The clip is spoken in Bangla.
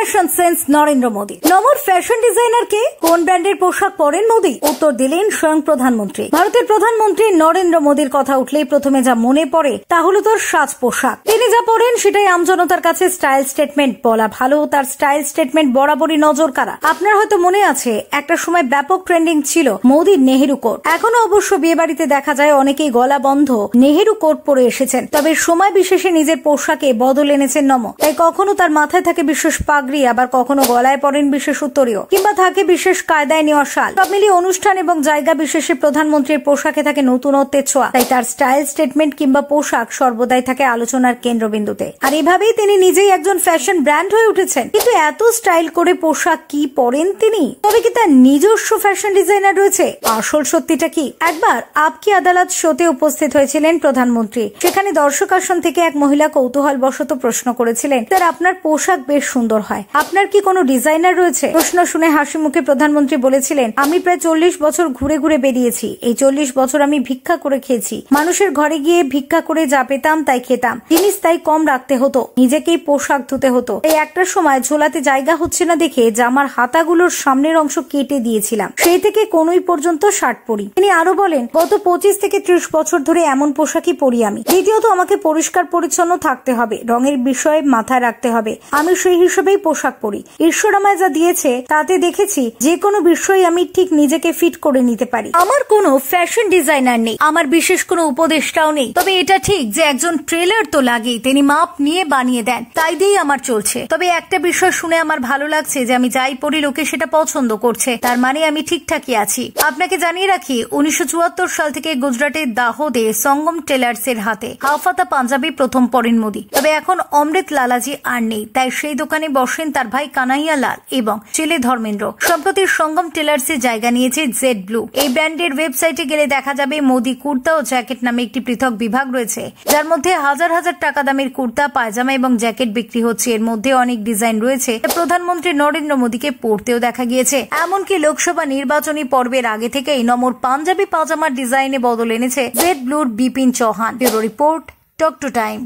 Fashion sense Narendra Modi. নমর ফ্যাশন ডিজাইনার কে? কোন ব্র্যান্ডের পোশাক পরেন মোদী? উত্তর দিলেন স্বয়ং প্রধানমন্ত্রী। ভারতের প্রধানমন্ত্রী নরেন্দ্র মোদীর কথা উঠলেই প্রথমে যা মনে পড়ে তা হলো তোর সাজ পোশাক। তিনি যা পরেন সেটাই আমজনতার কাছে স্টাইল স্টেটমেন্ট বলা ভালো। তার স্টাইল স্টেটমেন্ট বরাবরই নজর কাড়া। আপনার হয়তো মনে আছে একটা সময় ব্যাপক ট্রেন্ডিং ছিল মোদীর নেহেরু কোট। এখনো অবশ্য বিয়ে বাড়িতে দেখা যায় অনেকেই গলা বন্ধ নেহেরু কোট পরে এসেছেন। তবে সময় বিশেষে নিজের পোশাকে বদল এনেছেন নম। তাই কখনো তার মাথায় থাকে বিশেষ পাগড়ি, আবার কখনো গলায় পরেন বিশেষ উত্তরীয়, কিংবা থাকে বিশেষ কায়দায় নেওয়া শাল। সব মিলিয়ে অনুষ্ঠান এবং জায়গা বিশেষে প্রধানমন্ত্রীর পোশাকে থাকে নতুনত্বের ছোঁয়া। তাই তার স্টাইল স্টেটমেন্ট কিংবা পোশাক সর্বদাই থাকে আলোচনার কেন্দ্রবিন্দুতে। আর এভাবেই তিনি নিজেই একজন ফ্যাশন ব্র্যান্ড হয়ে উঠেছেন। কিন্তু এত স্টাইল করে পোশাক কি পরেন তিনি? তবে কি তার নিজস্ব ফ্যাশন ডিজাইনার রয়েছে? আসল সত্যিটা কি? একবার আপকি আদালত শোতে উপস্থিত হয়েছিলেন প্রধানমন্ত্রী। সেখানে দর্শক আসন থেকে এক মহিলা কৌতূহলবশত প্রশ্ন করেছিলেন, স্যার আপনার পোশাক বেশ সুন্দর হয়, আপনার কি কোনো ডিজাইনার রয়েছে? প্রশ্ন শুনে হাসি মুখে প্রধানমন্ত্রী বলেছিলেন, আমি প্রায় 40 বছর ঘুরে ঘুরে বেরিয়েছি। এই 40 বছর আমি ভিক্ষা করে খেয়েছি। মানুষের ঘরে গিয়ে ভিক্ষা করে যা পেতাম তাই খেতাম। জিনিস তাই কম রাখতে হতো, নিজেকেই পোশাক ধুতে হতো। এই একটা সময় ঝোলাতে জায়গা হচ্ছে না দেখে জামার হাতাগুলোর সামনের অংশ কেটে দিয়েছিলাম। সেই থেকে কোনই পর্যন্ত শার্ট পরি। তিনি আরো বলেন, গত 25 থেকে 30 বছর ধরে এমন পোশাকই পরি আমি। দ্বিতীয়ত আমাকে পরিষ্কার পরিচ্ছন্ন থাকতে হবে, রঙের বিষয়ে মাথায় রাখতে হবে। আমি সেই হিসেবেই পোশাক পরি। ঈশ্বর আমায় যা দিয়েছে তাতে দেখেছি যে কোনো বিষয়ে আমি ঠিক নিজেকে ফিট করে নিতে পারি। আমার কোনো ফ্যাশন ডিজাইনার নেই, আমার বিশেষ কোনো উপদেষ্টাও নেই। তবে এটা ঠিক যে একজন ট্রেলার তো লাগেই, তিনি মাপ নিয়ে বানিয়ে দেন, তাই দিয়েই আমার চলছে। তবে একটা বিষয় শুনে আমার ভালো লাগছে যে আমি যাই পরি লোকে সেটা পছন্দ করছে, তার মানে আমি ঠিকঠাকই আছি। আপনাকে জানিয়ে রাখি, 1974 সাল থেকে গুজরাটের দাহোদে সঙ্গম টেলার্স এর হাতে হাফাতা পাঞ্জাবি প্রথম পরেন মোদী। তবে এখন অমৃত লালাজি আর নেই, তাই সেই দোকানে বসেন তার ভাই কানাইয়া লাল এবং ছেলে ধর্মেন্দ্র। সম্প্রতি সঙ্গম টেলার্স এর জায়গা নিয়েছে জেড ব্লু। এই ব্র্যান্ডের ওয়েবসাইটে গেলে দেখা যাবে মোদী কুর্তা ও জ্যাকেট নামে একটি পৃথক বিভাগ রয়েছে, যার মধ্যে হাজার হাজার টাকা দামের কুর্তা, পায়জামা এবং জ্যাকেট বিক্রি হচ্ছে। এর মধ্যে অনেক ডিজাইন রয়েছে প্রধানমন্ত্রী নরেন্দ্র মোদীকে পরতেও দেখা গিয়েছে। এমনকি লোকসভা নির্বাচনী পর্বের আগে থেকেই নমর পাঞ্জাবি পাজামার ডিজাইনে বদল এনেছে জেড ব্লুর Bipin Chauhan. Bureau report, talk to time.